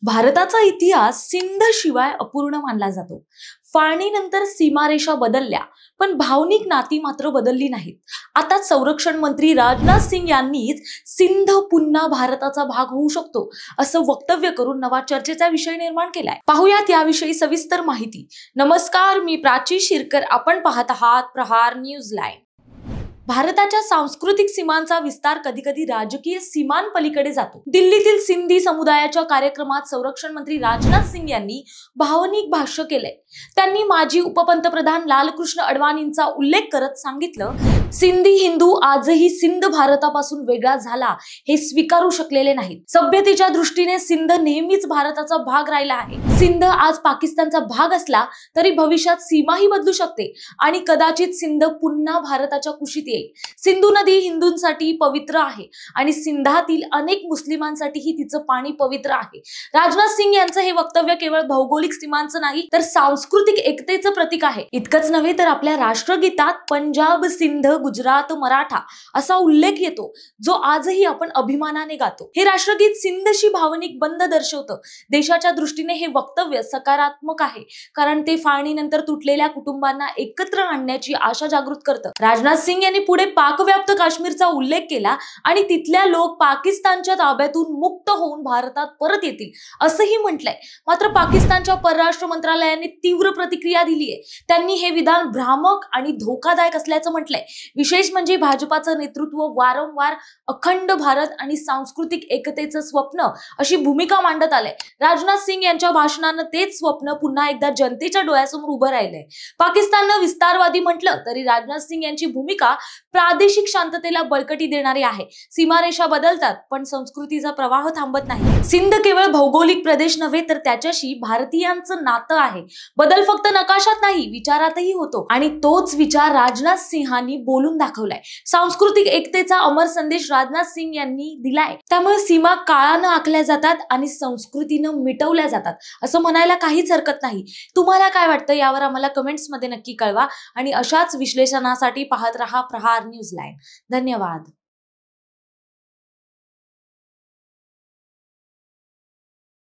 भारताचा इतिहास सिंध शिवाय अपूर्ण मानला जातो। फाळणीनंतर सीमारेषा बदलल्या, पण भावनिक नाती मात्र बदलली नाहीत। आता संरक्षण मंत्री राजनाथ सिंग यांनीच सिंध पुन्हा भारताचा भाग होऊ शकतो असं वक्तव्य करून नवा चर्चेचा विषय निर्माण केलाय। पाहुयात याविषयी सविस्तर माहिती। नमस्कार, मी प्राची शिरकर, आपण पाहत आहात प्रहार न्यूज लाईव्ह। भारताच्या सांस्कृतिक सीमांचा विस्तार कधी-कधी राजकीय सीमांपलीकडे जातो। दिल्लीतील सिंधी समुदायाच्या कार्यक्रमात संरक्षण मंत्री राजनाथ सिंग यांनी भावनिक भाष्य केले। त्यांनी माजी उपपंतप्रधान लालकृष्ण अडवाणींचा उल्लेख करत सांगितलं, सिंधी हिंदू आजही सिंध भारतापासून वेगळा झाला हे स्वीकारू शकलेले नाहीत। सभ्यतेच्या दृष्टीने सिंध नेहमीच भारताचा भाग राहिला आहे। सिंध आज पाकिस्तानचा भाग असला तरी भविष्यात सीमाही बदलू शकते आणि कदाचित सिंध पुन्हा भारताच्या कुशीत येईल। सिंधू नदी हिंदूंसाठी पवित्र आहे आणि सिंधातील अनेक मुस्लिमांसाठीही तिचं पाणी पवित्र आहे। राजनाथ सिंग यांचं हे वक्तव्य केवळ भौगोलिक सीमांचं नाही तर सांस्कृतिक एकतेचं प्रतीक आहे। इतकंच नव्हे तर आपल्या राष्ट्रगीतात पंजाब, सिंध, गुजरात, मराठा असा उल्लेख येतो, जो आजही आपण अभिमानाने गातो। हे राष्ट्रगीत सिंधशी भावनिक बंध दर्शवतं। देशाच्या दृष्टीने हे वक्तव्य सकारात्मक आहे, कारण ते फाळणीनंतर तुटलेल्या कुटुंबांना एकत्र आणण्याची आशा जागृत करतं। राजनाथ सिंग यांनी पुढे पाकव्याप्त काश्मीरचा उल्लेख केला आणि तिथल्या लोक पाकिस्तानच्या ताब्यातून मुक्त होऊन भारतात परत येतील असंही म्हटलंय। मात्र पाकिस्तानच्या परराष्ट्र मंत्रालयाने तीव्र प्रतिक्रिया दिली आहे। त्यांनी हे विधान भ्रामक आणि धोकादायक असल्याचं म्हटलंय। विशेष म्हणजे भाजपाचं नेतृत्व वारंवार अखंड भारत आणि सांस्कृतिक एकतेचं स्वप्न अशी भूमिका मांडत आलंय। राजनाथ सिंग यांच्या भाषणानं तेच स्वप्न पुन्हा एकदा जनतेच्या डोळ्यासमोर उभं राहिलंय। पाकिस्ताननं विस्तारवादी म्हटलं तरी राजनाथ सिंग यांची भूमिका प्रादेशिक शांततेला बळकटी देणारी आहे। सीमारेषा बदलतात पण संस्कृतीचा प्रवाह थांबत नाही। सिंध केवळ भौगोलिक प्रदेश नव्हे तर त्याच्याशी भारतीयांचं नातं आहे। बदल फक्त नकाशात नाही, विचारातही होतो आणि तोच विचार राजनाथ सिंहांनी बोलून दाखवलाय। सांस्कृतिक एकतेचा अमर संदेश राजनाथ सिंग यांनी दिलाय। त्यामुळे सीमा काळानं आखल्या जातात आणि संस्कृतीनं मिटवल्या जातात असं म्हणायला काहीच हरकत नाही। तुम्हाला काय वाटतं यावर आम्हाला कमेंट्स मध्ये नक्की कळवा आणि अशाच विश्लेषणासाठी पाहत रहा प्रहार न्यूज लाईव्ह। धन्यवाद।